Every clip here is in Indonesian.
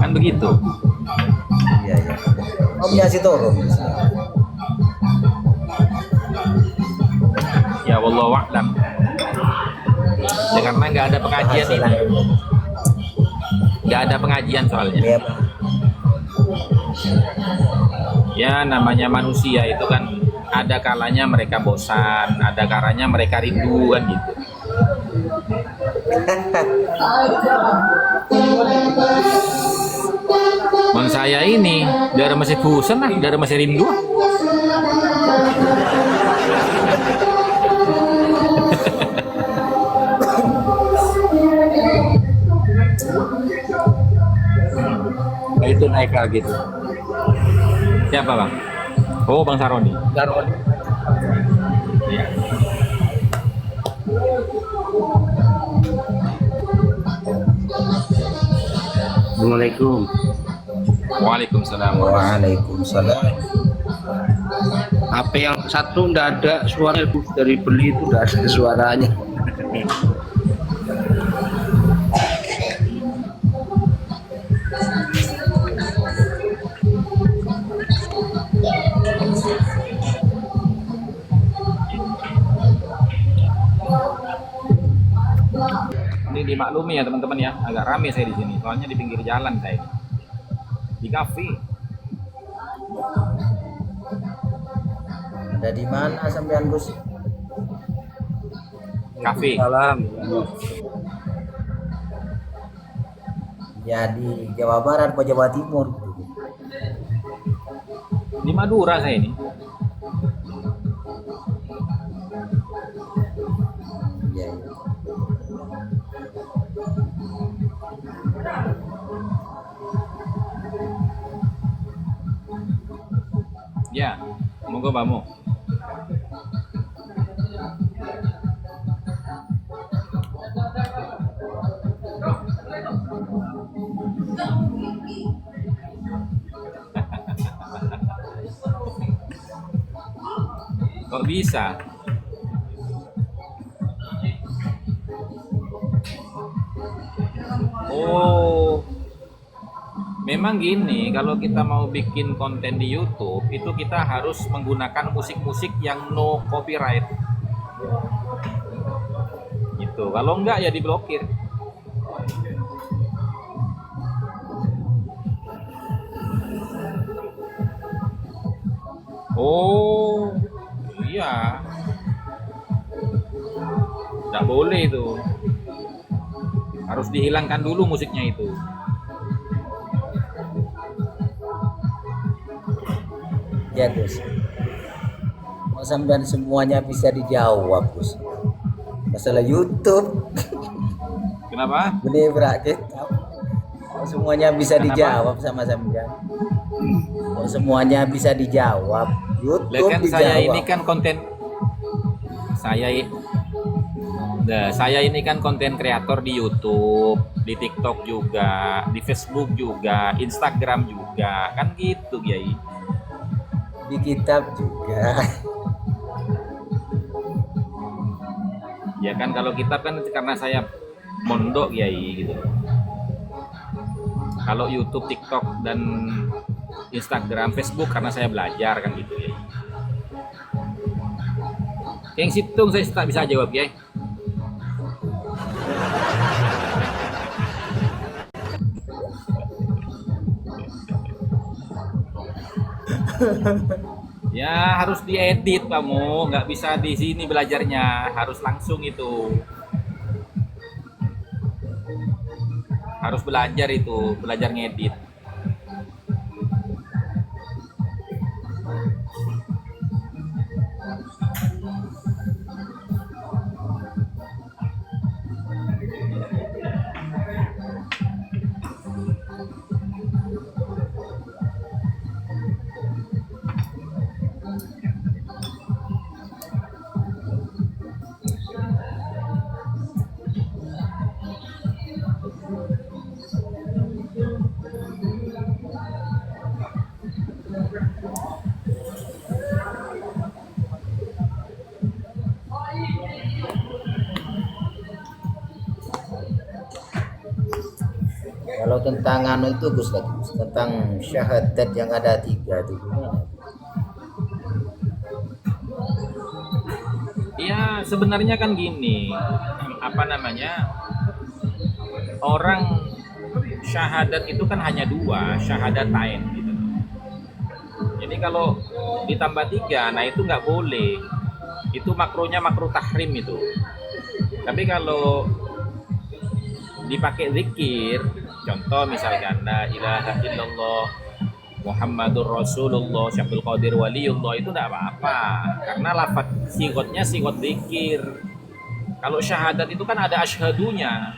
Kan begitu. Iya, iya. Oh, biasa turun. Ya wallahu a'lam. Ya karena nggak ada pengajian ini. Nggak ada pengajian soalnya. Iya, Pak. Ya namanya manusia itu kan ada kalanya mereka bosan, ada kalanya mereka rindu kan gitu. Bang saya ini dari masih bosan lah, dari masih rindu. Itu naik lagi tuh. Siapa bang? Oh bang Saroni. Saroni. Iya. Assalamualaikum. Waalaikumsalam. Waalaikumsalam. HP yang satu nggak ada suara dari beli itu nggak ada suaranya. Ini dimaklumi ya teman-teman ya, agak rame saya di sini. Soalnya di pinggir jalan saya ini. Di kafe. Ada di mana sampean, Gus? Kafe. Salam. Ya di Jawa Barat atau Jawa Timur? Di Madura saya ini. Iya, iya. Ya, monggo Bamu. Kok bisa? Oh, memang gini, kalau kita mau bikin konten di YouTube, itu kita harus menggunakan musik-musik yang no copyright. Gitu. Kalau enggak ya diblokir. Oh, iya. Nggak boleh itu. Harus dihilangkan dulu musiknya itu. Ya, Gus. Mau sampean semuanya bisa dijawab, Gus. Masalah YouTube. Kenapa? Boleh berarti semuanya bisa Kenapa? dijawab sama sampean. Kok semuanya bisa dijawab? Lah YouTube kan dijawab. saya ini kan konten saya ini kan konten kreator di YouTube, di TikTok juga, di Facebook juga, Instagram juga, kan gitu, Kiai. Di kitab juga. Ya kan kalau kitab kan karena saya mondok, Kiai gitu. Kalau YouTube, TikTok dan Instagram, Facebook karena saya belajar kan gitu ya. Yang situng saya tak bisa jawab ya. Ya harus diedit kamu, nggak bisa di sini belajarnya, harus langsung itu. Harus belajar itu, belajar ngedit. Kalau tentang anu itu Gus lagi, tentang syahadat yang ada 3 itu gimana? Ya sebenarnya kan gini, apa namanya, orang syahadat itu kan hanya 2, syahadatain gitu. Jadi kalau ditambah 3, nah itu nggak boleh. Itu makruhnya makruh tahrim itu. Tapi kalau dipakai zikir, contoh misalkan la ilaha illallah Muhammadur Rasulullah Syabdul Qadir Waliullah, itu tidak apa-apa karena lafaz sigotnya sigot zikir. Kalau syahadat itu kan ada asyhadunya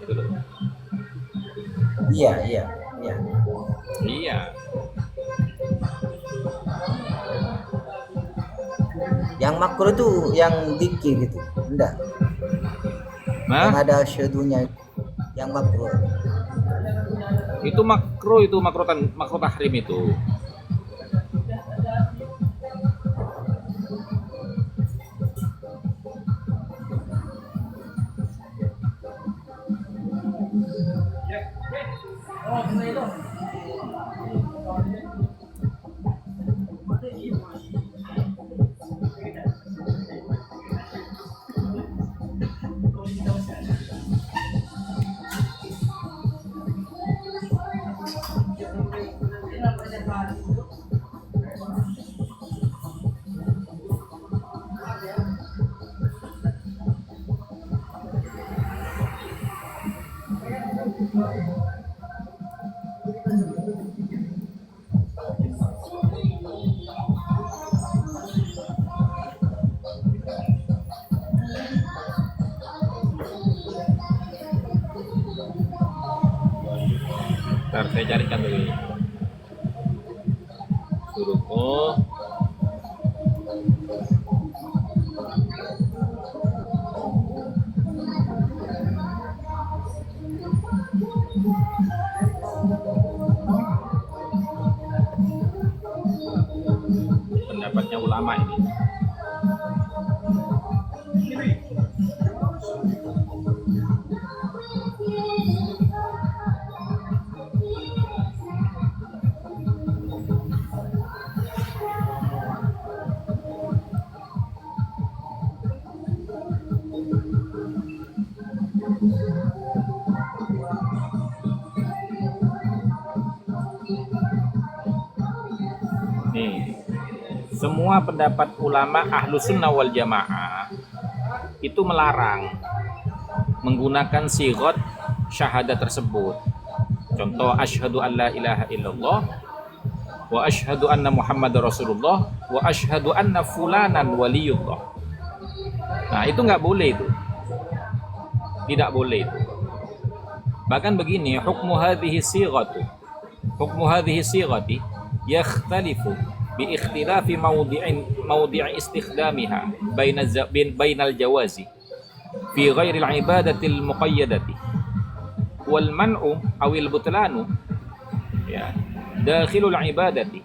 gitu loh. Iya, iya, iya. Iya. Yang makruh itu yang dikir gitu. Enggak. Yang Nah, ada syadunya yang makruh. itu makruh tahrim itu. Ntar saya carikan dulu ini. Suruh pendapatnya ulama ini. Nih, semua pendapat ulama ahlus sunnah wal jamaah itu melarang menggunakan sigot syahadat tersebut. Contoh asyhadu an la ilaha illallah wa asyhadu anna Muhammad Rasulullah wa asyhadu anna fulanan waliyullah. Nah, itu nggak boleh itu. Tidak boleh itu. Bahkan begini, hukmu hadhihi sighati yakhtalifu bi ikhtilafi mawdi'i istikhdamiha bainal jawazi fi ghairil ibadatil muqayyadati wal man'u awil butlanu ya dakhilul ibadati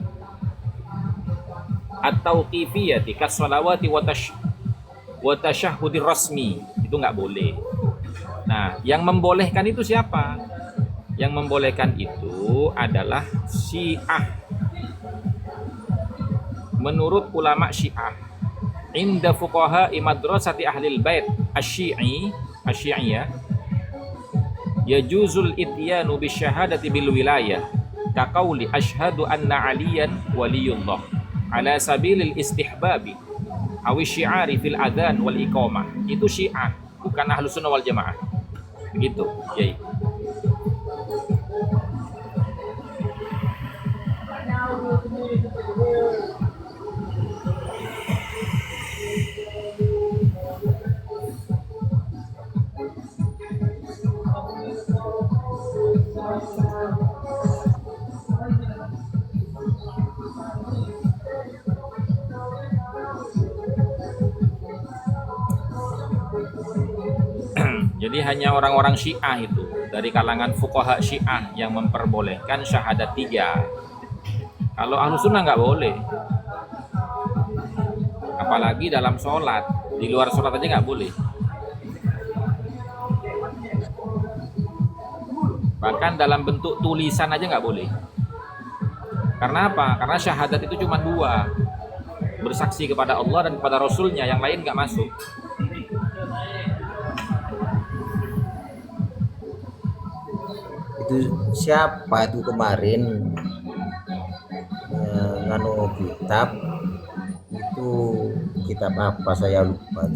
at-tauqifiyati kas salawati wa tashahhudir rasmi, itu nggak boleh. Nah, yang membolehkan itu siapa? Yang membolehkan itu adalah Syiah. Menurut ulama Syiah, inda fuqaha madrasati ahlil bait asy-syi'iyah yajuzul ityanu bisyahadati bil wilayah ka qauli asyhadu anna aliyan waliyullah ala sabilil istihbabi aw syi'ari fil adzan wal iqamah. Itu Syiah, bukan ahlus sunnah wal jamaah. Begitu, Yai. Jadi hanya orang-orang Syiah itu dari kalangan fuqaha Syiah yang memperbolehkan syahadat 3. Kalau ahlu sunnah nggak boleh. Apalagi dalam sholat, di luar sholat aja nggak boleh. Bahkan dalam bentuk tulisan aja nggak boleh. Karena apa? Karena syahadat itu cuma dua, bersaksi kepada Allah dan kepada Rasulnya, yang lain nggak masuk. Itu siapa itu kemarin nganu kitab itu, kitab apa saya lupa.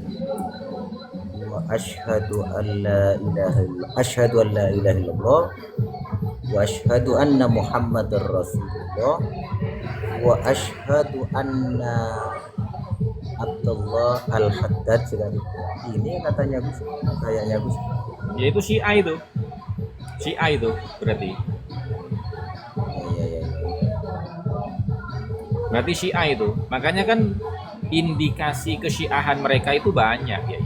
Wa asyhadu an la ilaha illallah, asyhadu an la ilaha illallah wa asyhadu anna muhammadar rasulullah wa asyhadu anna Abdullah al-Haddad sekali. Ini katanya Gus, kayaknya Gus. Ya itu Syiah itu. Syiah itu berarti. Iya, iya, iya. Berarti Syiah itu. Makanya kan indikasi kesyiahan mereka itu banyak ya.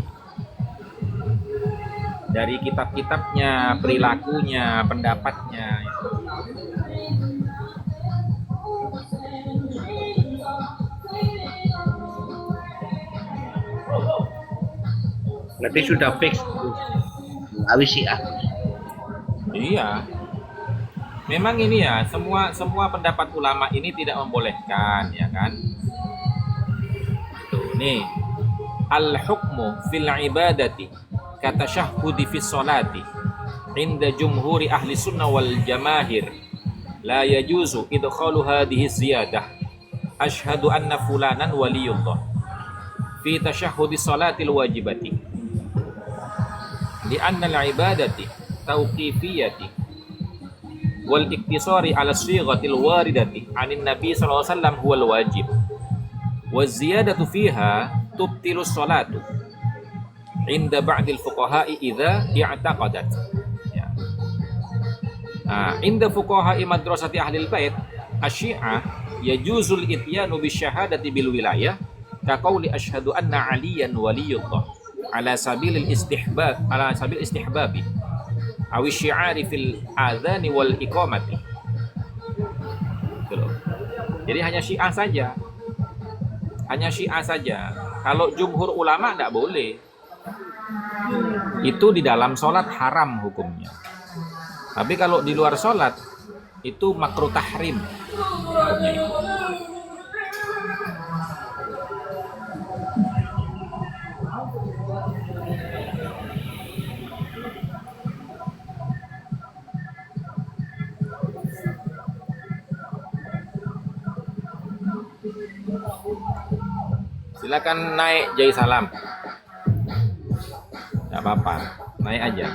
Dari kitab-kitabnya, perilakunya, pendapatnya. Berarti sudah fix Muawiyah Syiah. Iya. Memang ini ya, semua pendapat ulama ini tidak membolehkan, ya kan? Tuh, nih. Al-hukmu fil ibadati kata syahudi fis salati inda jumhuri ahli sunnah wal jamahir la yajuzu idkhalu hadhihi ziyadah asyhadu anna fulanan waliyullah fi tashahhudi salatil wajibati li anna al-ibadati tauqifiyati wal iktisari ala sighatil waridati anin nabi sallallahu alaihi wasallam huwal wajib wa ziyadatu fiha tubtilus salatu inda ba'dil fuqaha'i idza i'taqadat ya. Nah, inda fuqaha'i madrasati ahlil bait asy-syi'ah yajuzul ityanu bisyahadati bil wilayah ka qauli asyhadu anna aliyan waliyullah ala sabilil istihbabi aw syi'ari fil adzani wal iqamati. Gitu loh. Jadi hanya Syiah saja. Hanya Syiah saja. Kalau jumhur ulama enggak boleh. Itu di dalam sholat haram hukumnya. Tapi kalau di luar sholat itu makruh tahrim hukumnya itu. Silakan naik Jai Salam. Gak apa-apa, naik aja.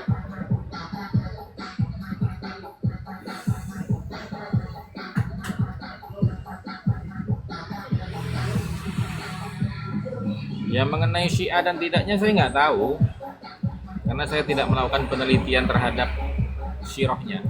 Ya mengenai Syiah dan tidaknya saya nggak tahu, karena saya tidak melakukan penelitian terhadap syirahnya.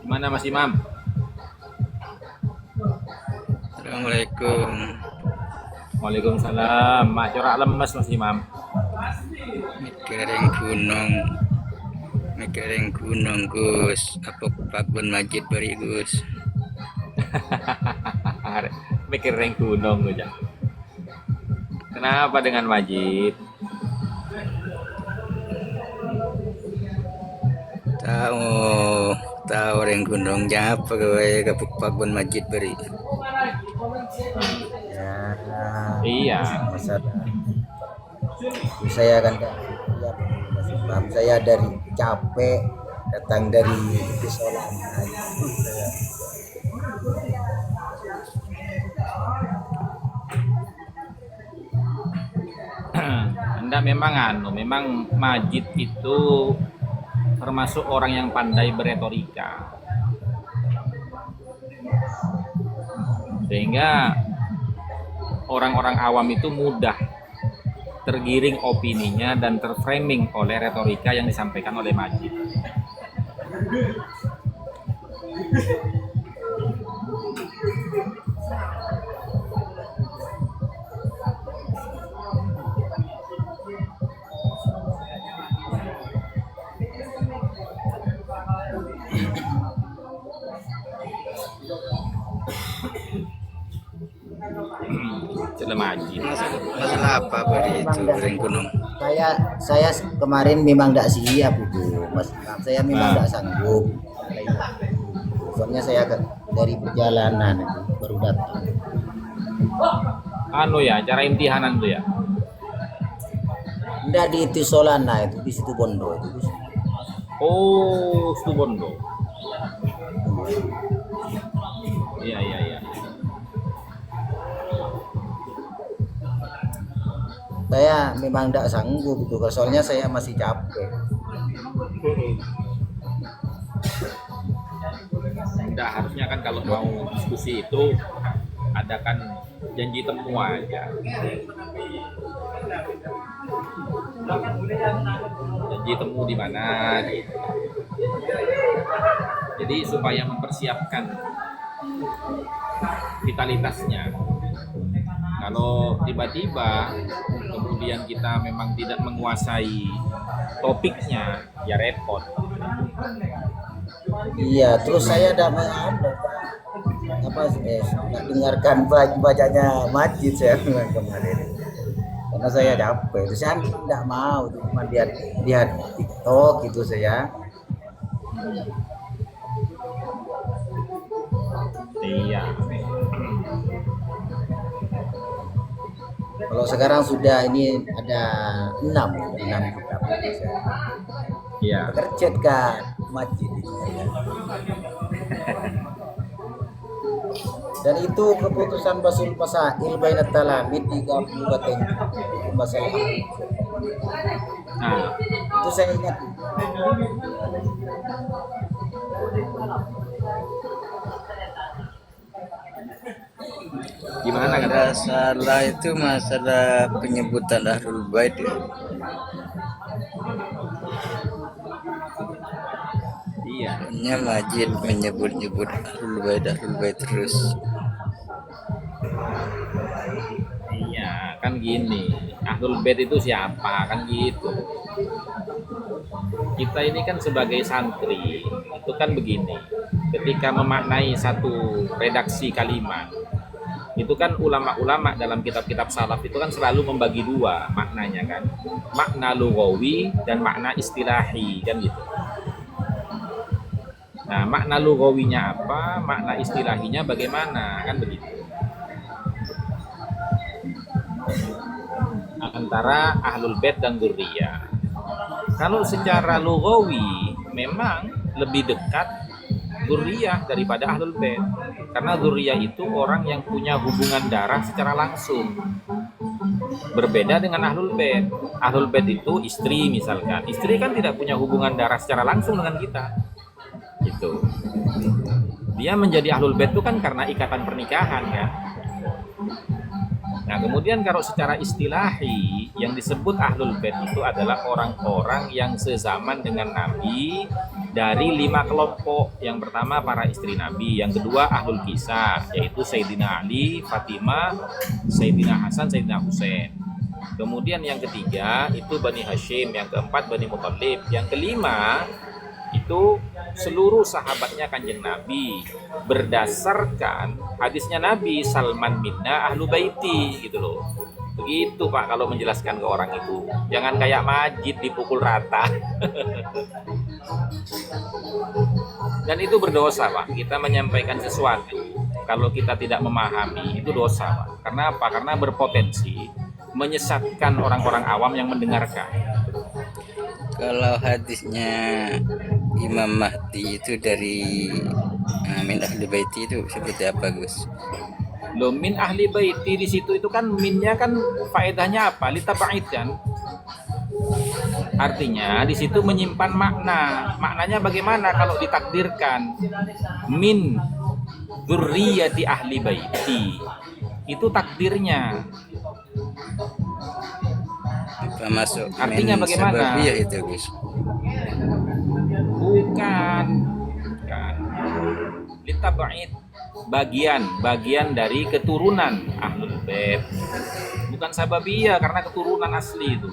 Gimana Mas Imam? Assalamualaikum. Waalaikumsalam. Mak corak lemes Mas Imam. Mikirin gunung Gus. Apa Pakbun Majid bari Gus? Mikir ring gunung aja. Kenapa dengan Majid? Tahu tahu orang gunung apa gawe kapuk Pakuan Majid beri. Ya, Iya. masalah itu saya kan Kak, ya, masih paham. Saya dari capek datang dari Isolan. Nah, itu saya. Anda memang Majid itu termasuk orang yang pandai beretorika. Sehingga orang-orang awam itu mudah tergiring opininya dan terframing oleh retorika yang disampaikan oleh Majid. Sudah Majid. Masalah apa beri itu orang gunung? Saya kemarin memang tidak siap itu, Mas. Saya memang tidak sanggup. Soalnya saya dari perjalanan itu baru datang. Anu ya, cara imtihanan tuh ya. Tidak di Tisolana itu, di situ Bondo itu. Oh, Stubondo. Iya, iya, iya. Saya memang tidak sanggup itu, soalnya saya masih capek. Udah harusnya kan kalau mau diskusi itu adakan janji temu aja. Janji temu di mana gitu. Jadi supaya mempersiapkan vitalitasnya. Kalau tiba-tiba kemudian kita memang tidak menguasai topiknya, ya repot. Iya, terus saya tidak dengarkan bacanya Majid saya kemarin. Karena saya capek, terus saya tidak mau, cuma lihat TikTok gitu saya. Iya. Kalau sekarang sudah ini ada 6 kitab. Iya. Kerjat kan Majid itu. Dan itu keputusan Basul Masail Bainat Talamid 30 bateng masalah. Nah, Itu saya ingat. gimana kan? Ada salah itu masalah penyebutan Ahlul Bait ya. Iya. Hanya Majid menyebut-nyebut Ahlul Bait terus. Iya, kan gini. Ahlul Bait itu siapa? Kan gitu. Kita ini kan sebagai santri, itu kan begini. Ketika memaknai satu redaksi kalimat, itu kan ulama-ulama dalam kitab-kitab salaf itu kan selalu membagi dua maknanya kan. Makna lughawi dan makna istilahi kan gitu. Nah, makna lughawinya apa, makna istilahinya bagaimana kan begitu. Antara Ahlul Bait dan Dzurriyyah. Kalau secara lughawi memang lebih dekat Dzurriyyah daripada Ahlul Bait. Karena Dzurriyyah itu orang yang punya hubungan darah secara langsung. Berbeda dengan Ahlul Bait. Ahlul Bait itu istri misalkan. Istri kan tidak punya hubungan darah secara langsung dengan kita. Gitu. Dia menjadi Ahlul Bait itu kan karena ikatan pernikahan kan. Nah, kemudian kalau secara istilahi yang disebut Ahlul Bait itu adalah orang-orang yang sezaman dengan Nabi dari 5 kelompok. Yang pertama para istri Nabi, yang kedua Ahlul Kisah, yaitu Sayyidina Ali, Fatimah, Sayyidina Hasan, Sayyidina Husain. Kemudian yang ketiga itu Bani Hashim, yang keempat Bani Muthalib, yang kelima itu seluruh sahabatnya Kanjeng Nabi berdasarkan hadisnya Nabi, Salman minna ahlu baiti gitu loh. Begitu Pak kalau menjelaskan ke orang itu. Jangan kayak Majid dipukul rata. Dan itu berdosa Pak. Kita menyampaikan sesuatu kalau kita tidak memahami itu dosa Pak. Karena apa? Karena berpotensi menyesatkan orang-orang awam yang mendengarkan. Kalau hadisnya Imam Mahdi itu dari min ahli baiti itu seperti apa Gus? Loh, min ahli baiti di situ itu kan minnya kan faedahnya apa? Litaba'id kan? Artinya di situ menyimpan makna. Maknanya bagaimana kalau ditakdirkan min dzurriyyati ahli baiti? Itu takdirnya. Apa masuk Artinya min bagaimana? sababiyah itu Gus? Bukan. Litaba'id, bagian dari keturunan Ahlul Bait. Bukan sababiyah karena keturunan asli itu.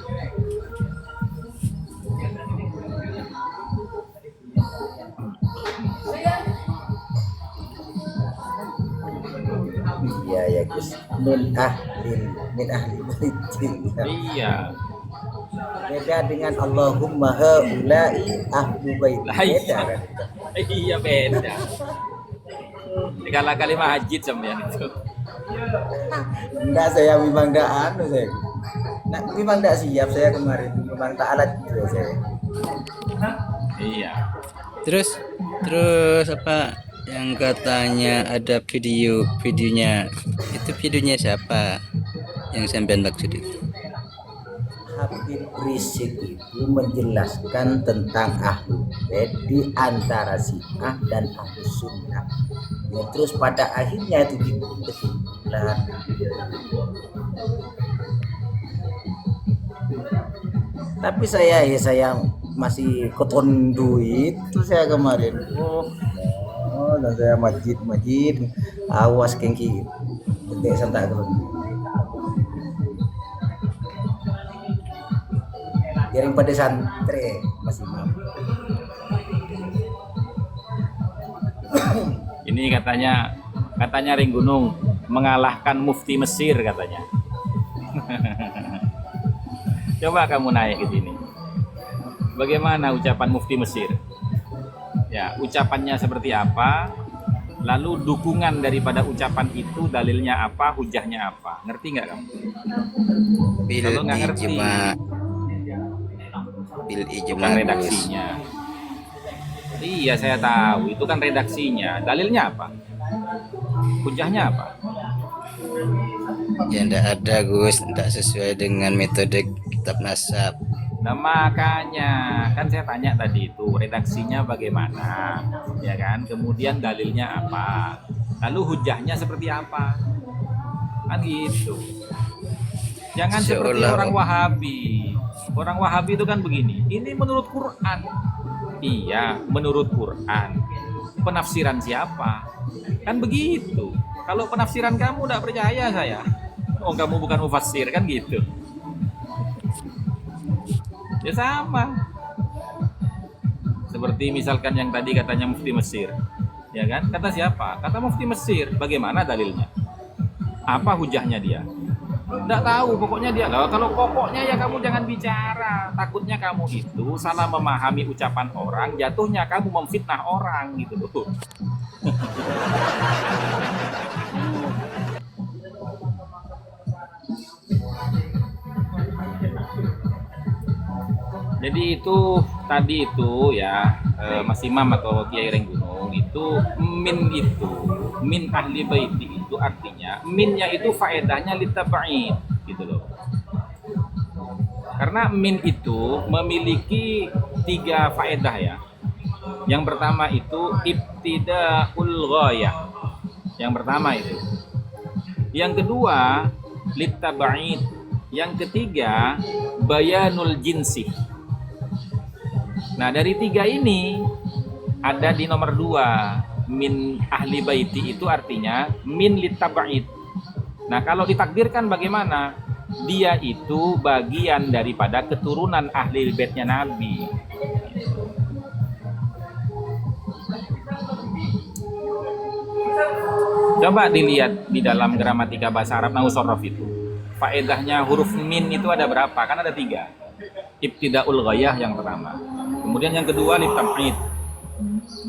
Iya ya Gus. Min ahli baiti. Iya. Beda dengan Allahumma haula'i ahlu baiti. Lah, iya. Beda kan? Iya beda. Kalau kalimat hajid sama itu. Enggak, saya memang enggak saya. Nah, memang enggak siap saya kemarin. Memang tak alat gitu ya saya. Iya. Terus apa yang katanya ada videonya itu videonya siapa yang sampean maksud itu? Habib Rizik itu menjelaskan tentang Ahlul Bait di antara Syiah dan Ahlus Sunnah. Ya, terus pada akhirnya itu dibuat kesimpulan. Tapi saya masih keton duit itu saya kemarin. Dan saya majid awas kengki. Tidak santai dulu. Daripada santri masih mampu. Ini katanya Ring Gunung mengalahkan Mufti Mesir katanya. Coba kamu naik ke sini. Bagaimana ucapan Mufti Mesir? Ya, ucapannya seperti apa? Lalu dukungan daripada ucapan itu dalilnya apa, hujahnya apa? Ngerti nggak kamu? Kalau nggak ngerti, bil ijma bukan redaksinya. Iya, saya tahu. Itu kan redaksinya. Dalilnya apa? Hujahnya apa? ya ndak ada Gus, ndak sesuai dengan metode kitab nasab. Nah makanya kan saya tanya tadi itu redaksinya bagaimana, ya kan? Kemudian dalilnya apa? Lalu hujahnya seperti apa? Kan gitu. Jangan seperti orang Wahabi. Orang Wahabi itu kan begini. Ini menurut Quran. Iya, menurut Quran. Penafsiran siapa? Kan begitu. Kalau penafsiran kamu tidak percaya saya. Oh, kamu bukan mufassir kan gitu. Ya sama. Seperti misalkan yang tadi katanya Mufti Mesir. Ya kan? Kata siapa? Kata Mufti Mesir. Bagaimana dalilnya? Apa hujahnya dia? Nggak tahu, pokoknya dia. Kalau pokoknya ya kamu jangan bicara. Takutnya kamu itu salah memahami ucapan orang, jatuhnya kamu memfitnah orang gitu loh. Jadi itu tadi itu ya Mas Imam atau Kiai Renggunung itu min ahli baiti itu artinya minnya itu faedahnya litaba'id gitu loh. Karena min itu memiliki 3 faedah ya. Yang pertama itu ibtidaul ghayah. Yang pertama itu. Yang kedua litaba'id. Yang ketiga bayanul jinsi. Nah dari 3 ini ada di nomor 2 min ahli baiti itu artinya min litaba'id. Nah kalau ditakdirkan bagaimana? Dia itu bagian daripada keturunan ahli baitnya Nabi. Coba dilihat di dalam gramatika bahasa Arab Nahwu Shorof itu. faedahnya huruf min itu ada berapa? Kan ada 3. Ibtidaul ghayah yang pertama. Kemudian yang kedua litam'id.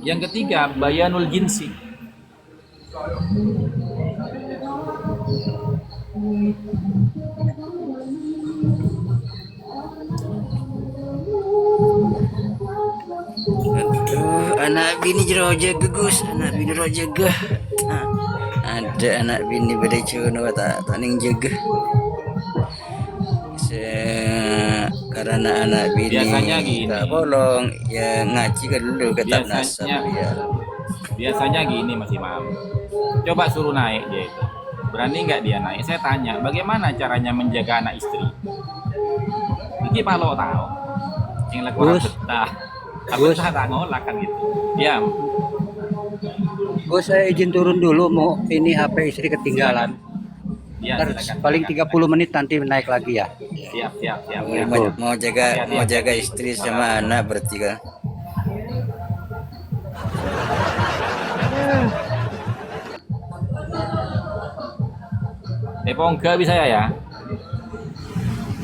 Yang ketiga bayanul jinsi. Aduh, anak bini jero jaga Gus, anak bini jero jaga. Nah, ada anak bini beda cuno tak ning jaga. Karena anak bini Biasanya gini. tak bolong ya ngaji kan dulu kitab nasab Biasanya, ya. biasanya gini Mas Imam. Coba suruh naik dia itu. Berani nggak dia naik? Saya tanya, bagaimana caranya menjaga anak istri? Ini Pak Lo tahu. Yang lakukan Gus. betah. Gus. Betah tak ngolak kan gitu. Ya, Gus, saya izin turun dulu, mau ini HP istri ketinggalan. ya Ntar silakan. paling silakan. 30 menit nanti naik lagi ya. Siap. Mau jaga istri sama anak berarti kan. Ongga bisa ya?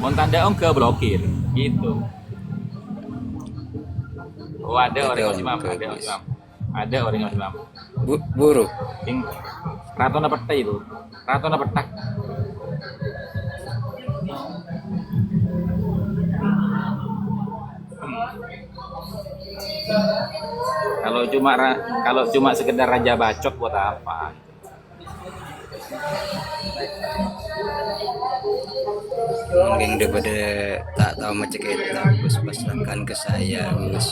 Mau tanda ongga blokir, gitu. Oh ada orang Mas Imam, ada Mas Imam. Ada orang Mas Imam. Buruk. Yang raton apa petai itu? Raton apa petak? Kalau cuma sekedar raja bacot buat apa? Mungkin daripada tak tahu macam kita Gus pasrahkan ke saya Gus.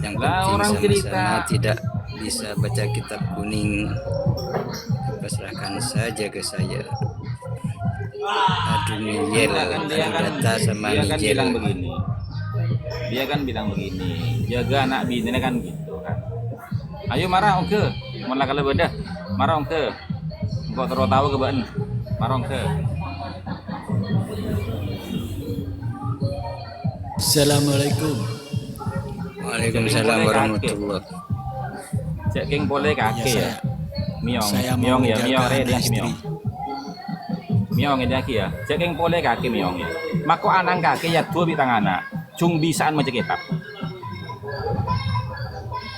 Yang Lah, penting orang sama-sama cerita. tidak bisa baca kitab kuning. Pasrahkan saja ke saya. Aduh Miguel, aduh data sama dia kan Miguel. bilang begini. Dia kan bilang begini, jaga anak bini kan gitu kan. Ayo marah ongke, malah kalau beda, marah ongke. Engkau terus tahu ke ban, marah ongke. Assalamualaikum. Waalaikumsalam warahmatullahi. Cek king boleh kakek ya. Miong, Saya mau miong ya, menjaga miong anak dia istri. miong. Miong ya ya. Cek king boleh kakek miong ya. Mako anang kakek ya dua bitang anak. Cung bisaan macam kitab.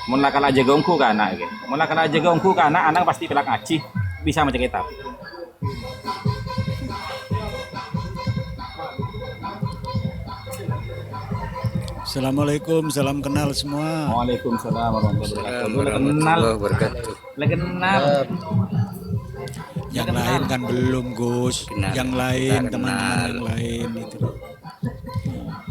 Mun lakal aja gongku ka anak ge. Mun lakal aja gongku ka anak, anak pasti pelak ngaji bisa macam kitab. Assalamualaikum, salam kenal semua. Waalaikumsalam warahmatullahi wabarakatuh. Kenal, Warahmatullahi wabarakatuh. kenal. Yang lain kan belum Gus. Kenal. Yang lain Kenal. teman-teman yang lain itu.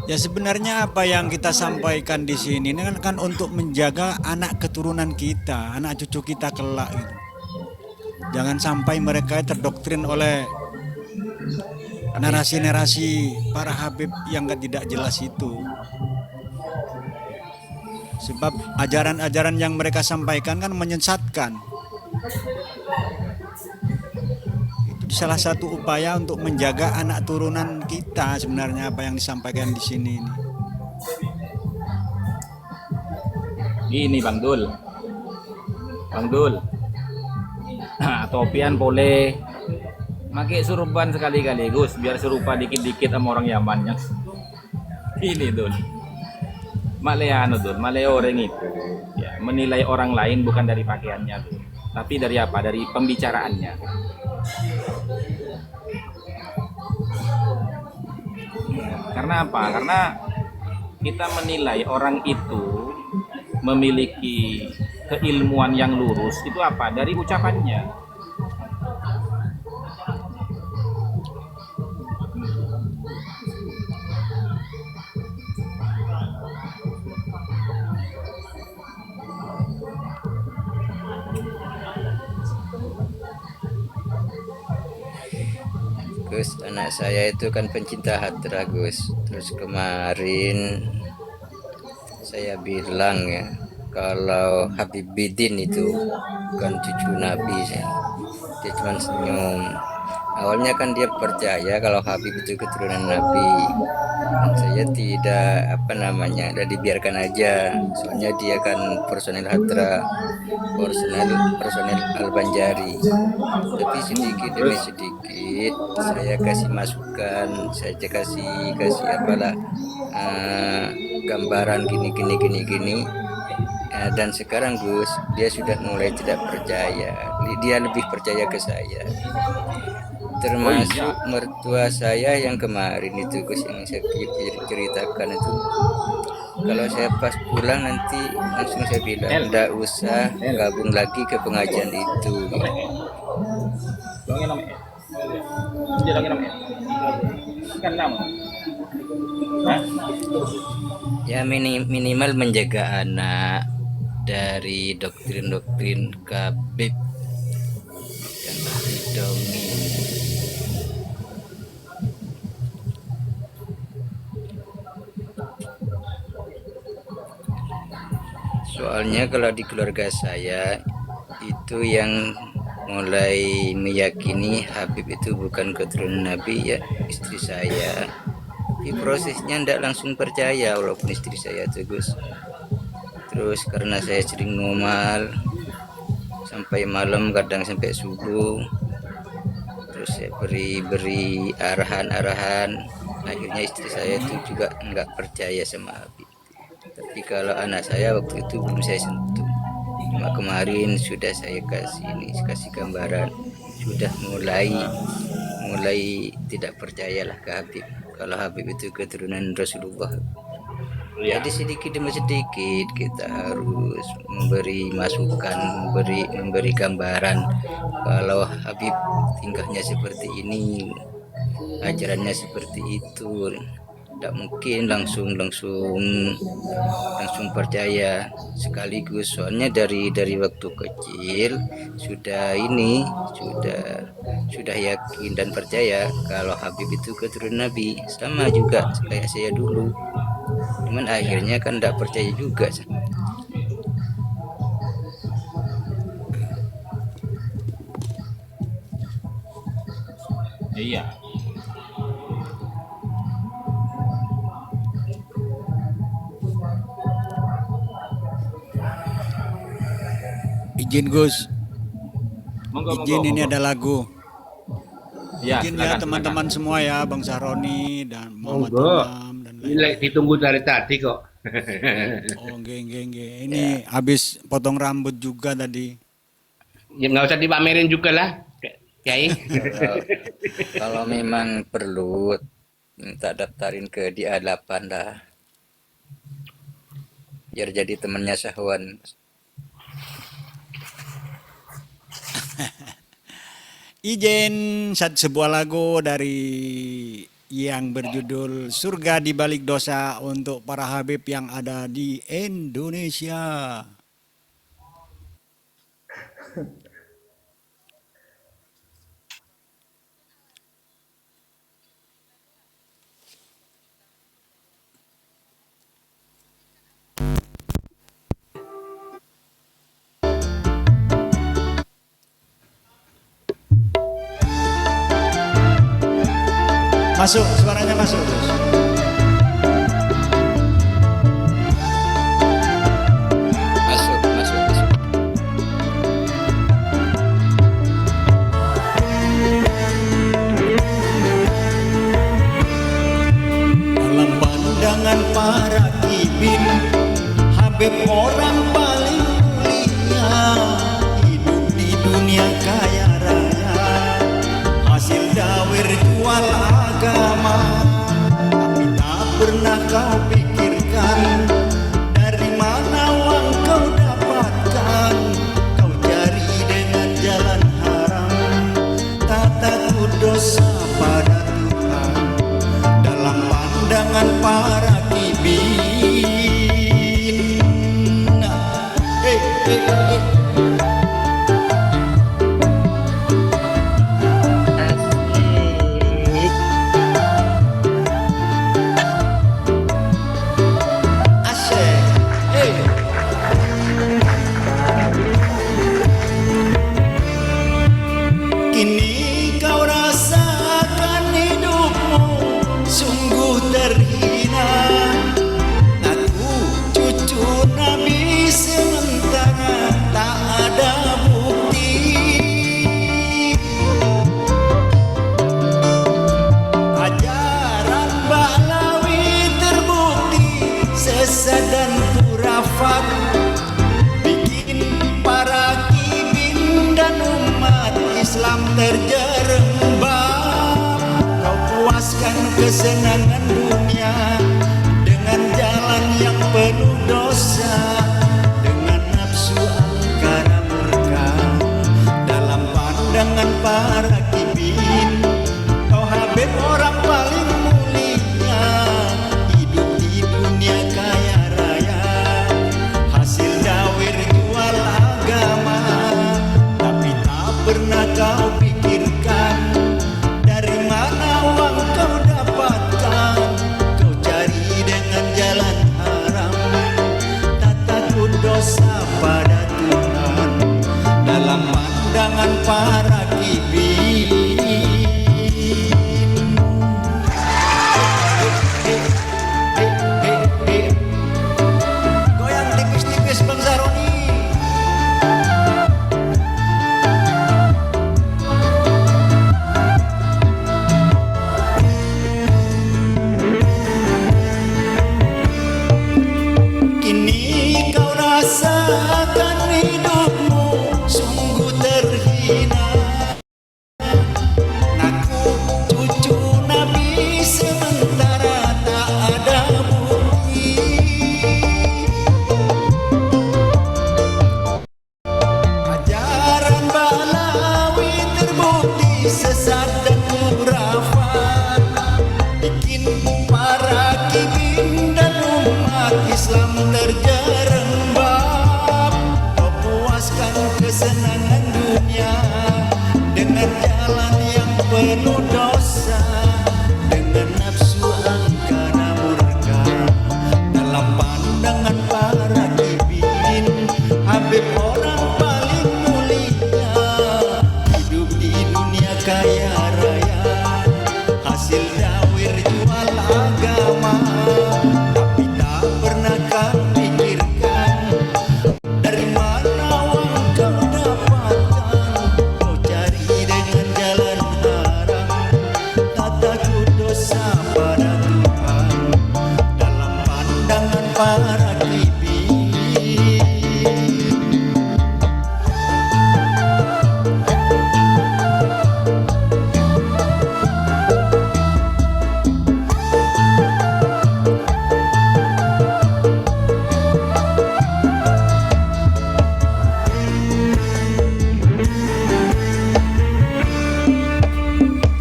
Ya sebenarnya apa yang kita sampaikan di sini ini kan untuk menjaga anak keturunan kita, anak cucu kita kelak gitu. Jangan sampai mereka terdoktrin oleh narasi-narasi para habib yang tidak jelas itu. Sebab ajaran-ajaran yang mereka sampaikan kan menyesatkan. Itu salah satu upaya untuk menjaga anak turunan kita sebenarnya apa yang disampaikan di sini ini. Gini Bang Dul. Bang Dul. Topian boleh. Pakai suruban sekali-kali Gus, biar serupa dikit-dikit sama orang Yaman ya. Ini Dul. Maleano Dul, male orang itu ya, menilai orang lain bukan dari pakaiannya Dul, tapi dari apa? Dari pembicaraannya. Karena apa? Karena kita menilai orang itu memiliki keilmuan yang lurus itu apa? Dari ucapannya. Gus, anak saya itu kan pencinta hadra Gus. Terus kemarin saya bilang ya, kalau Habib Bidin itu bukan cucu Nabi, dia cuma senyum. awalnya kan dia percaya kalau Habib itu keturunan Nabi. Dan saya tidak tidak dibiarkan aja. Soalnya dia kan personel Hatra, personel Al-Banjari. Tapi sedikit demi sedikit saya kasih masukan, saya kasih gambaran gini. Dan sekarang Gus, dia sudah mulai tidak percaya. Dia lebih percaya ke saya. Termasuk mertua saya yang kemarin itu Gus, yang saya ceritakan itu. Kalau saya pas pulang nanti langsung saya bilang, tidak usah gabung lagi ke pengajian itu. Longin namanya. Dia longin namanya. Kan nama. Hah? Ya minimal menjaga anak dari doktrin-doktrin Habib dan ahli dongeng. Soalnya kalau di keluarga saya itu yang mulai meyakini Habib itu bukan keturunan Nabi ya istri saya. Tapi prosesnya tidak langsung percaya walaupun istri saya itu Gus. Terus karena saya sering ngomal sampai malam, kadang sampai subuh, terus saya beri arahan, akhirnya istri saya itu juga nggak percaya sama Habib. Tapi kalau anak saya waktu itu belum saya sentuh. Cuma kemarin sudah saya kasih gambaran, sudah mulai tidak percayalah ke Habib. Kalau Habib itu keturunan Rasulullah. Jadi sedikit demi sedikit kita harus memberi masukan, memberi gambaran kalau Habib tingkahnya seperti ini, ajarannya seperti itu. Tidak mungkin langsung percaya sekaligus. Soalnya dari waktu kecil sudah yakin dan percaya kalau Habib itu keturunan Nabi, sama juga kayak saya dulu. Cuman akhirnya kan tidak percaya juga. Iya. Izin Gus, Monggo. ini ada lagu. Ya, Izin silakan, ya teman-teman semua ya, Bang Saroni dan Muhammad Monggo. Imam dan lain. Ditunggu dari tadi kok. Oh, nggih. Ini habis potong rambut juga tadi. Ya nggak usah dipamerin juga lah, Kiai. Kalau memang perlu minta daftarin ke DA8 dah, biar jadi temannya Syahwan. Izin sebuah lagu dari yang berjudul Surga di Balik Dosa untuk para Habib yang ada di Indonesia. Masuk, suaranya masuk. Masuk. Dalam pandangan para kibin, Habib orang paling mulia, hidup di dunia kaya raya, hasil dawir jual agama. Tapi tak pernah kau pikirkan dari mana uang kau dapatkan. Kau cari dengan jalan haram, tak takut dosa pada Tuhan. Dalam pandangan para kibin, terhina. Aku cucu Nabi sementara tak ada bukti. Ajaran Bahlawi terbukti sesat dan khurafat, bikin para kibin dan umat Islam terjerembab. Kau puaskan kesenangan dunia dengan jalan yang penuh dosa, dengan nafsu angkara murka dalam pandangan para kibin. Kau Habib orang paling mulia, hidup di dunia kaya raya, hasil dawir jual agama. Tapi tak pernah kau pikirkan dari mana uang kau dapatkan. Kau cari dengan jalan haram, tak takut dosa pada Tuhan dalam pandangan para kibin. Goyang tipis-tipis Bang Zaroni. Kini kau rasakan hidupmu sungguh terhina. Aku cucu Nabi sementara tak ada bukti. Ajaran Bahlawi terbukti sesat dan khurafat, bikin para kibin dan umat Islam terjerembab. Kau puaskan kesenangan dunia dengan jalan yang penuh dosa, dengan nafsu angkara murka dalam pandangan para kibin. Habib orang paling mulia, hidup di dunia kaya raya, hasil dawir jual agama. Tapi tak pernah kau pikirkan dari mana uang kau dapatkan. Kau cari dengan jalan haram, tak takut dosa pada Tuhan dalam pandangan para kibin.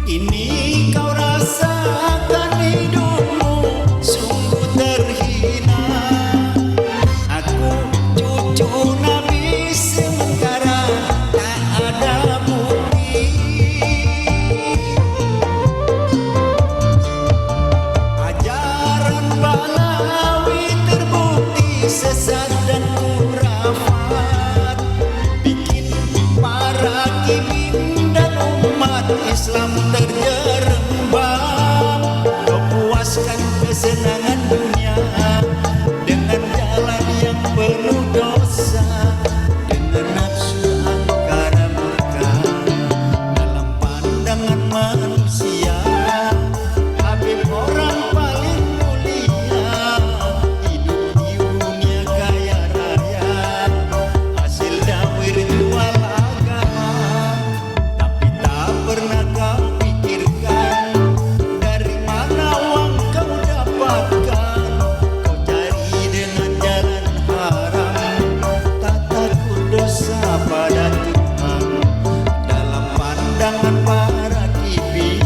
Kini kau rasakan hidupmu sungguh terhina. Aku cucu Nabi sementara tak ada bukti. Ajaran Bahlawi terbukti sesat dan khurafat, bikin para kibin dan umat Islam terjerembab. Kau puaskan kesenangan dunia dengan jalan yang penuh dosa, dengan nafsu angkara murka dalam pandangan manusia. Habib orang paling mulia, hidup di dunia kaya raya, hasil dawir jual agama. Tapi tak pernah kau pikirkan dari mana uang kau dapatkan. Kau cari dengan jalan haram, tak takut dosa pada Tuhan dalam pandangan para kibin.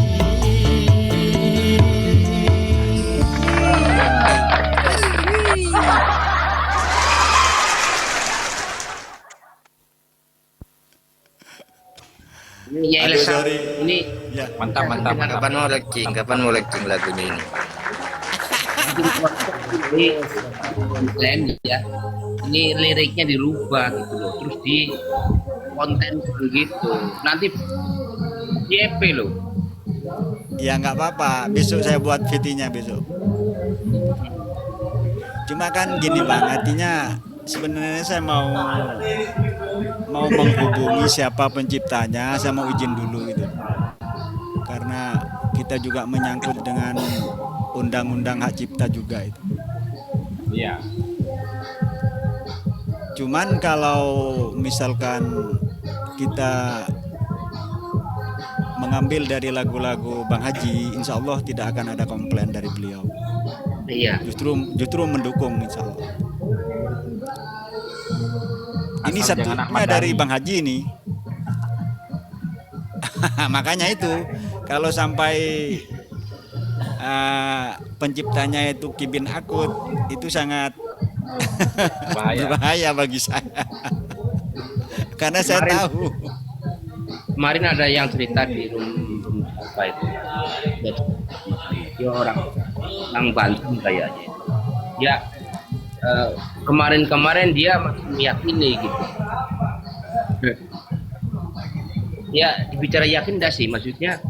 Ya, Aduh, Elsa, sorry. ini Ya, Mantap, mantap, mantap. kapan mau lecing? Kapan mau lecing lagunya ini? Ini lain ya. Ini liriknya dirubah gitu loh. Terus di konten begitu. Nanti JP loh. Ya nggak apa-apa, besok saya buat VT-nya besok. Cuma kan gini bang, artinya sebenarnya saya mau menghubungi siapa penciptanya, saya mau izin dulu gitu. Karena kita juga menyangkut dengan undang-undang hak cipta juga itu. Iya. Cuman kalau misalkan kita mengambil dari lagu-lagu Bang Haji, insya Allah tidak akan ada komplain dari beliau. Iya. Justru mendukung insya Allah. Ini Asal jangan satunya Ahmad dari Dhani. Bang Haji ini. Makanya itu kalau sampai penciptanya itu Kibin Akut, itu sangat Bahaya. berbahaya bagi saya. Karena saya Kemarin- tahu. Kemarin ada yang cerita di room apa itu, dia orang Banten kayaknya. Ya kemarin dia masih meyakini gitu. Ya bicara yakin enggak sih, maksudnya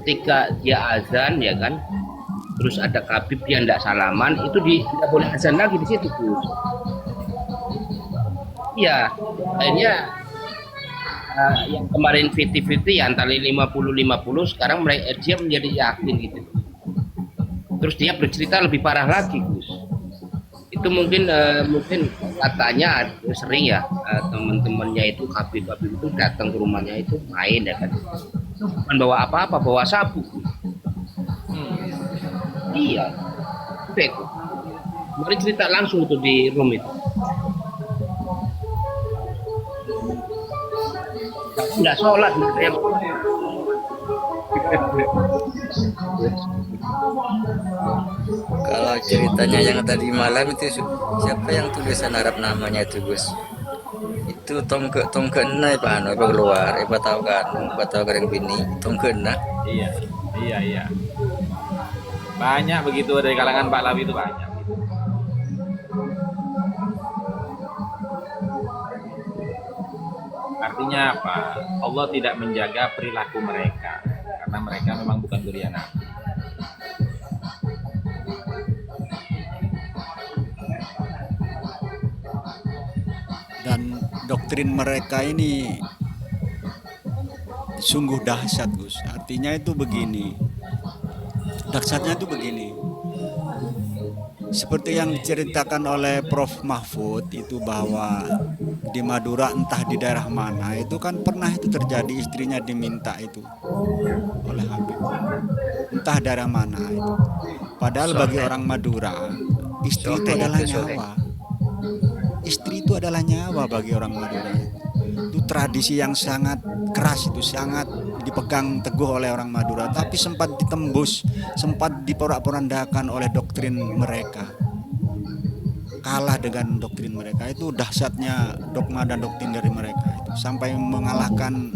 ketika dia azan ya kan, terus ada Khabib dia enggak salaman, itu tidak boleh azan lagi di situ Gus. Iya, akhirnya yang kemarin 50-50 ya antara 50-50, sekarang dia menjadi yakin gitu. Terus dia bercerita lebih parah lagi Gus. Itu mungkin katanya sering ya teman-temannya itu Khabib itu datang ke rumahnya itu main ya kan. Bukan bawa apa-apa, bawa sabu. Iya. Itu. Kemarin cerita langsung tuh di room itu. Nggak sholat yang Kalau ceritanya yang tadi malam itu siapa yang tulisan Arab namanya itu Gus? Itu tongke na Pak Ano Pak keluar, Pak tahu kan yang bini tongke na. Iya. Banyak begitu dari kalangan Pak Lawi itu banyak. Artinya apa? Allah tidak menjaga perilaku mereka karena mereka memang bukan berkhianat. Dan doktrin mereka ini sungguh dahsyat Gus. Artinya itu begini, dahsyatnya itu begini. Seperti yang diceritakan oleh Prof. Mahfud itu bahwa di Madura entah di daerah mana itu kan pernah itu terjadi, istrinya diminta itu oleh Habib. Entah daerah mana itu. Padahal bagi orang Madura istri itu adalah nyawa. Istri itu adalah nyawa bagi orang Madura. Itu tradisi yang sangat keras, itu sangat dipegang teguh oleh orang Madura, tapi sempat ditembus, sempat diporak-porandakan oleh doktrin mereka. Kalah dengan doktrin mereka, itu dahsyatnya dogma dan doktrin dari mereka itu, sampai mengalahkan,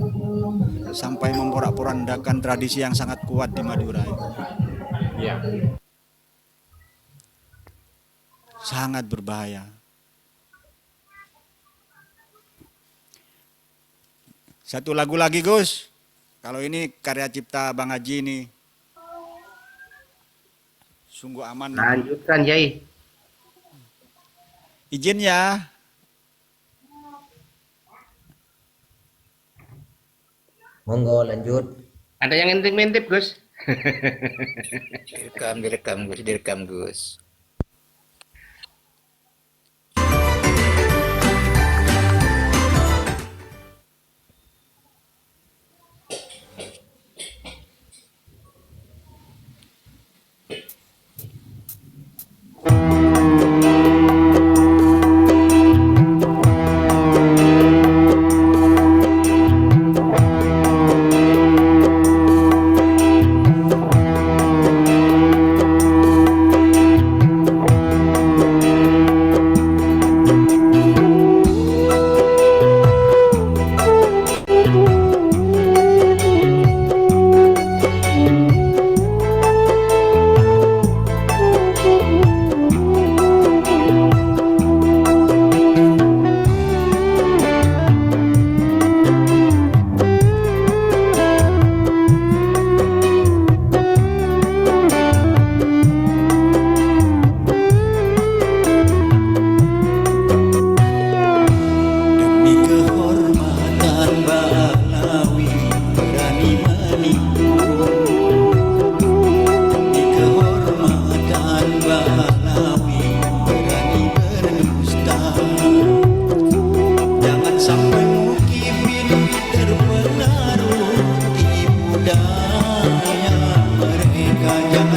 sampai memporak-porandakan tradisi yang sangat kuat di Madura itu. Iya. Sangat berbahaya. Satu lagu lagi Gus. Kalau ini karya cipta Bang Haji ini. Sungguh aman. lanjutkan Yai. Izin ya. Monggo lanjut. Ada yang ngintip-ngintip Gus? Direkam Gus.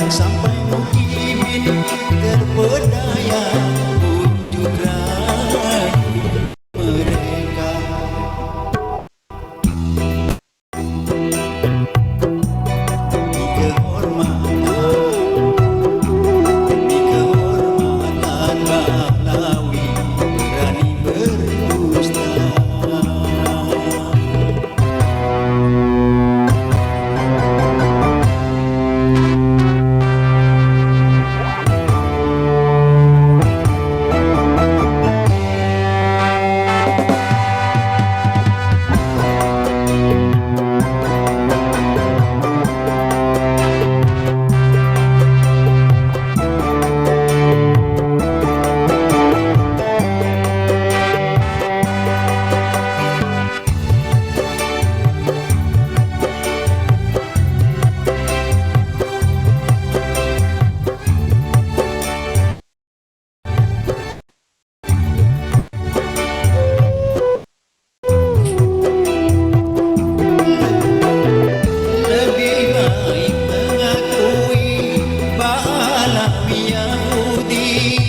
sampai mukimin terpedaya unjuk rayu mereka. Demi kehormatan Balawi berani berdusta. Lebih baik mengakui Balawi Yahudi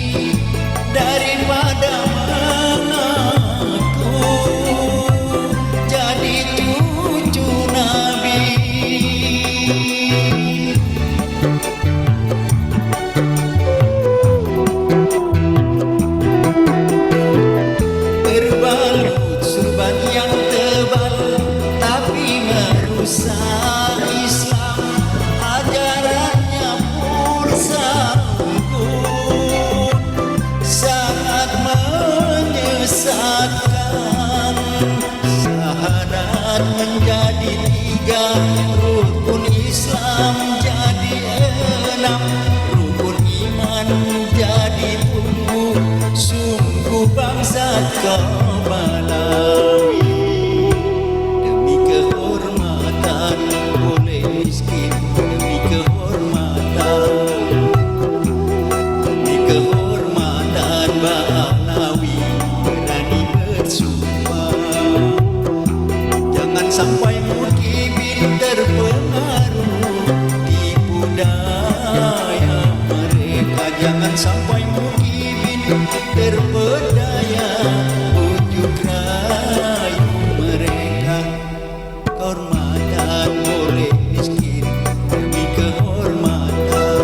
daripada mengaku jadi cucu Nabi. Berbalut surban yang tebal tapi merusak Islam, ajarannya sanggup sangat menyesatkan. Syahadat menjadi 3, rukun Islam jadi 6, rukun iman jadi 7. Sungguh bangsa kau Balawi, demi kehormatan boleh miskin, demi kehormatan Balawi berani bersumpah. Jangan sampai mukimin terpengaruh tipu daya mereka. Jangan sampai mukimin terpedaya unjuk rayu mereka. Kehormatan boleh miskin demi kehormatan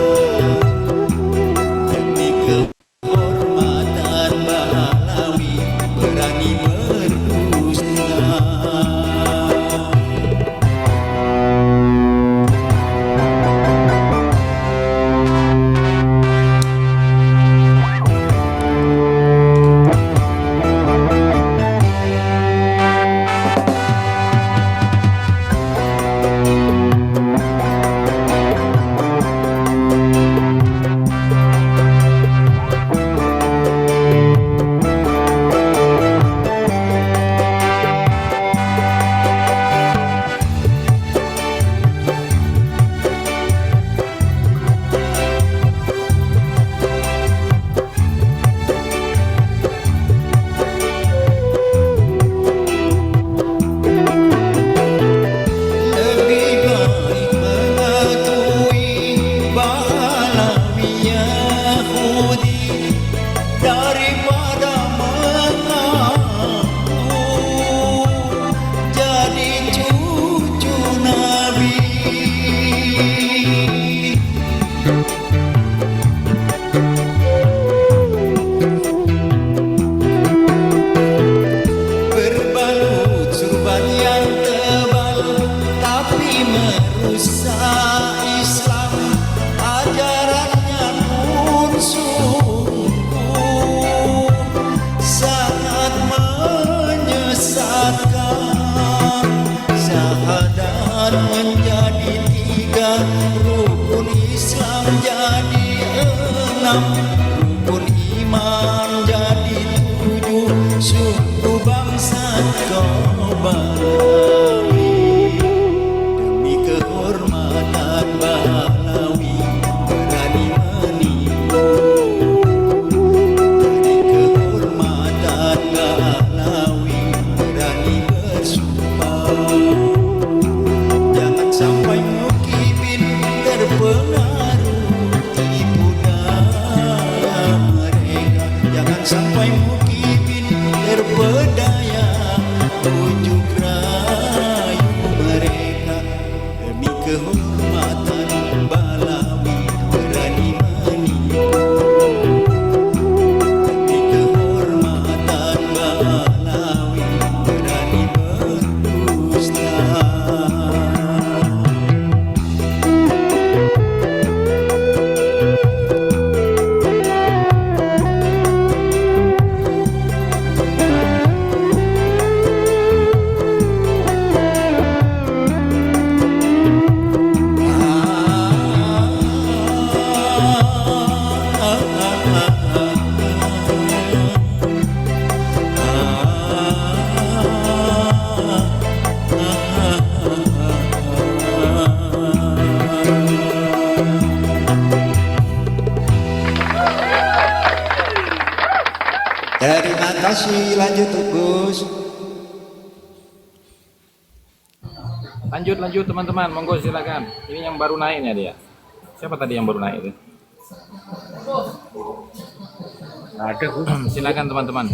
Balawi berani berdusta. Lebih baik mengakui Balawi Yahudi daripada mengaku jadi cucu Nabi. Berbalut surban yang tebal tapi merusak Islam, ajarannya pun sungguh sangat menyesatkan. Syahadat menjadi 3, rukun Islam jadi 6, rukun iman jadi 7. Sungguh bangsa kau Balawi, demi kehormatan Balawi berani menipu. Demi kehormatan Balawi berani bersumpah. Jangan sampai mukimin terpengaruh sampai mukibin terpedaya ujuk rayu mereka demi kehormatan Balawi berani menipu demi kehormatan Balawi berani berdusta. Terima kasih, lanjut Gus. Lanjut teman-teman, monggo silakan. Ini yang baru naiknya dia. Siapa tadi yang baru naik itu? Ada Gus. Silakan teman-teman.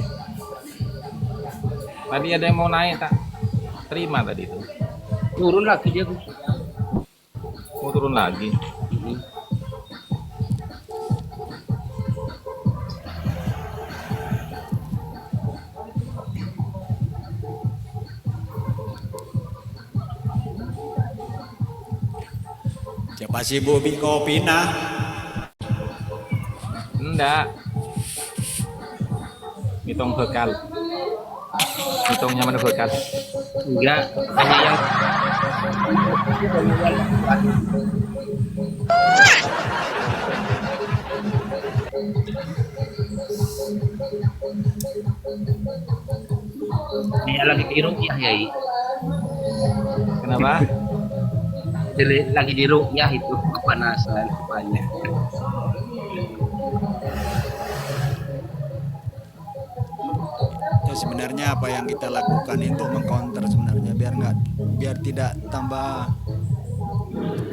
Tadi ada yang mau naik tak? Terima tadi itu. Turun lagi dia Gus. Mau turun lagi. Siapa sih Bobi kopi nah? Enggak. Hitung bekal. Hitungnya mana bekal? Enggak, hanya yang dia lagi di rukyah ya, Kenapa? lagi di rukyah itu kepanasan banyak. Ya sebenarnya apa yang kita lakukan untuk mengcounter sebenarnya biar tidak tambah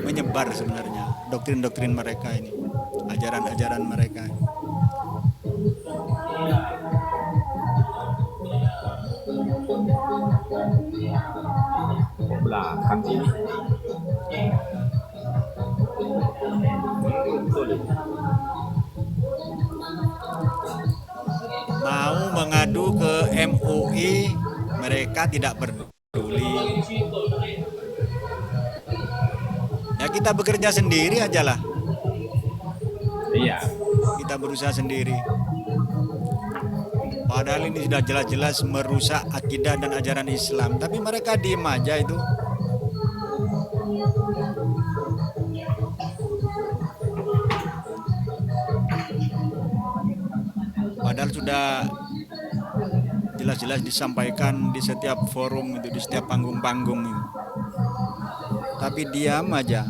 menyebar sebenarnya doktrin-doktrin mereka ini, ajaran-ajaran mereka. Belakang sini. Mau mengadu ke MUI, mereka tidak peduli. Ya kita bekerja sendiri aja lah. Iya. Kita berusaha sendiri. Padahal ini sudah jelas-jelas merusak akidah dan ajaran Islam, tapi mereka diem aja itu. Padahal sudah jelas-jelas disampaikan di setiap forum itu, di setiap panggung-panggung itu. Tapi diam aja.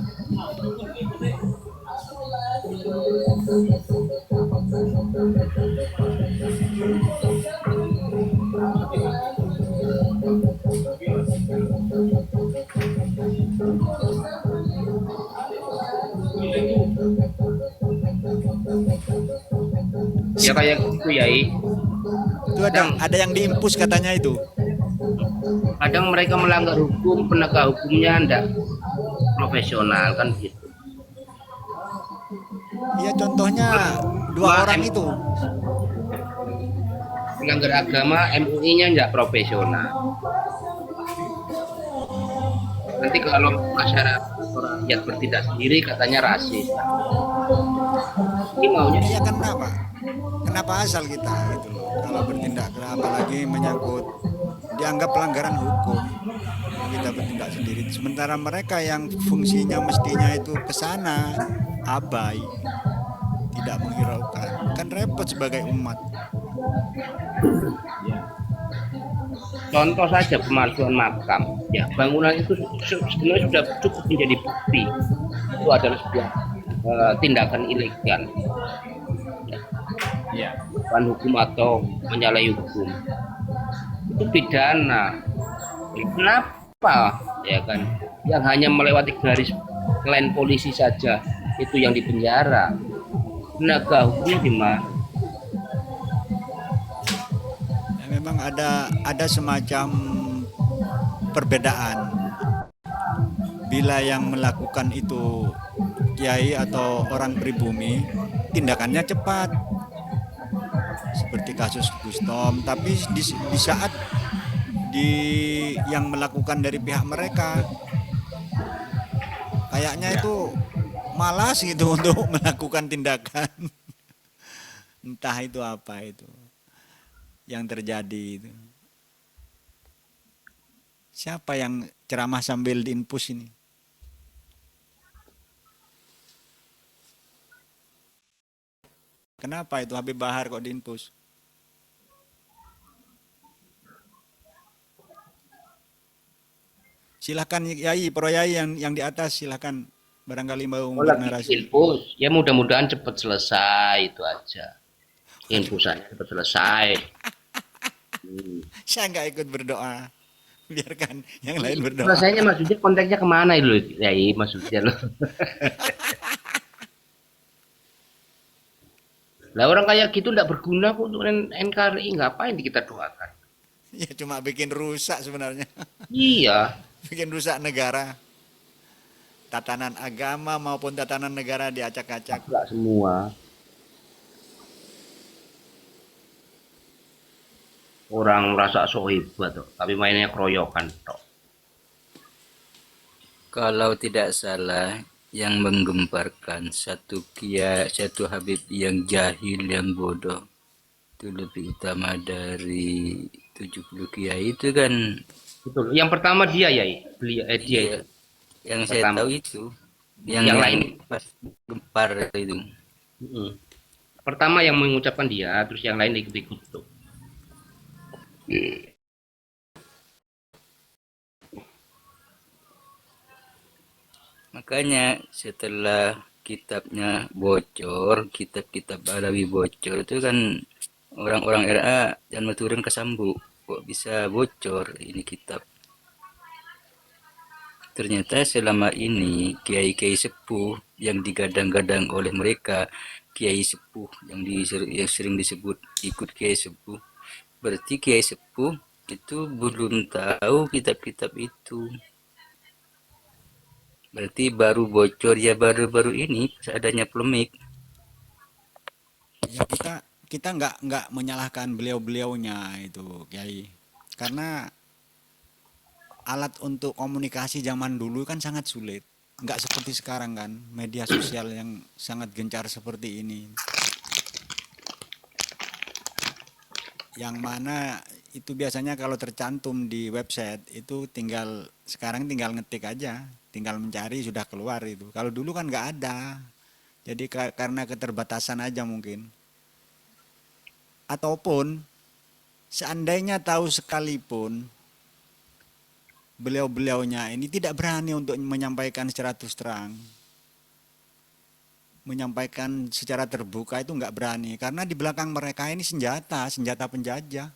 Ya kayak gitu ya, Itu ada yang diimpus katanya itu. kadang mereka melanggar hukum, penegak hukumnya enggak profesional kan gitu. Iya contohnya dua orang itu. Melanggar agama, MUI-nya enggak profesional. Nanti kalau masyarakat rakyat bertindak sendiri katanya rasis. Ini maunya Iya kenapa? Kenapa asal kita gitu loh. Kalau bertindak apalagi menyangkut dianggap pelanggaran hukum, kita bertindak sendiri. Sementara mereka yang fungsinya mestinya itu ke sana abai, tidak menghiraukan. Kan repot sebagai umat. contoh saja pemalsuan makam. Ya, bangunan itu sebenarnya sudah cukup menjadi bukti itu adalah sebuah tindakan ilegal. Iya. Bukan hukum atau menyalahi hukum. Itu pidana. Kenapa? Ya kan, yang hanya melewati garis lain polisi saja itu yang dipenjara. Penegak hukumnya di mana? memang ada semacam perbedaan bila yang melakukan itu kiai atau orang pribumi tindakannya cepat seperti kasus Gustom, tapi di saat yang melakukan dari pihak mereka kayaknya itu malas gitu untuk melakukan tindakan. Entah itu apa itu yang terjadi itu. Siapa yang ceramah sambil diinpus ini? Kenapa itu Habib Bahar kok diinpus? Silahkan Yai, Pro Yai yang di atas silahkan barangkali mau bernarasi. Infus, ya mudah-mudahan cepat selesai itu aja. Infusannya cepat selesai. Saya nggak ikut berdoa, biarkan yang lain berdoa. Selesainya maksudnya konteksnya kemana itu ya? Maksudnya loh. Lah orang kayak gitu nggak berguna kok untuk NKRI, ngapain kita doakan? Ya cuma bikin rusak sebenarnya. Iya. Bikin rusak negara. Tatanan agama maupun tatanan negara diacak-acak. Enggak semua. Orang merasa so hebat tuh, tapi mainnya keroyokan toh. Kalau tidak salah, yang menggemparkan satu Habib yang jahil, yang bodoh, itu lebih utama dari 70 kiai itu kan. Betul. Yang pertama dia ya, dia Iya, itu. yang Pertama. saya tahu itu. Yang lain pas gempar itu. Pertama yang mengucapkan dia, terus yang lain ikut-ikut tuh. Makanya setelah kitabnya bocor, kitab-kitab Alawi bocor itu kan orang-orang RA dan turun ke Sambu, kok bisa bocor ini kitab. Ternyata selama ini kiai-kiai sepuh yang digadang-gadang oleh mereka, kiai sepuh yang sering disebut ikut kiai sepuh, berarti kiai sepuh itu belum tahu kitab-kitab itu. Berarti baru bocor ya baru-baru ini adanya polemik. Ya kita nggak menyalahkan beliau-beliaunya itu Kiai, karena alat untuk komunikasi zaman dulu kan sangat sulit, nggak seperti sekarang kan, media sosial yang sangat gencar seperti ini, yang mana itu biasanya kalau tercantum di website itu sekarang tinggal ngetik aja, tinggal mencari sudah keluar itu. Kalau dulu kan nggak ada, jadi karena keterbatasan aja mungkin. Ataupun seandainya tahu sekalipun, beliau-beliaunya ini tidak berani untuk menyampaikan secara terus terang, menyampaikan secara terbuka itu nggak berani, karena di belakang mereka ini senjata penjajah.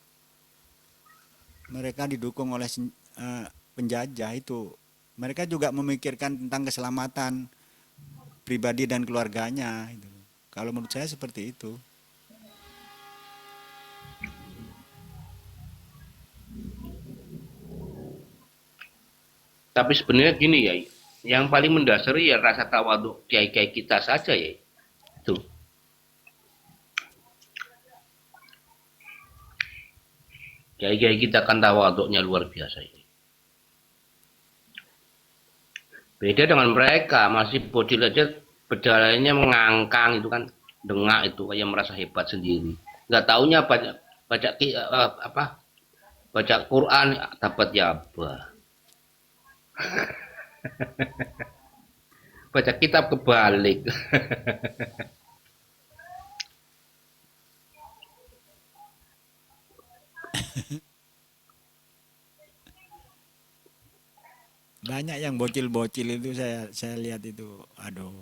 Mereka didukung oleh penjajah itu. Mereka juga memikirkan tentang keselamatan pribadi dan keluarganya. Itu. Kalau menurut saya seperti itu. Tapi sebenarnya gini ya, yang paling mendasari ya rasa tawaduk kiai-kiai kita saja ya. Itu. Kiai-kiai kita kan tawaduknya luar biasa ini. Beda dengan mereka, masih bocil aja berjalannya mengangkang itu kan, dengak itu kayak merasa hebat sendiri. Nggak taunya baca Quran dapat yaba. Baca kitab kebalik. Banyak yang bocil-bocil itu saya lihat itu, aduh.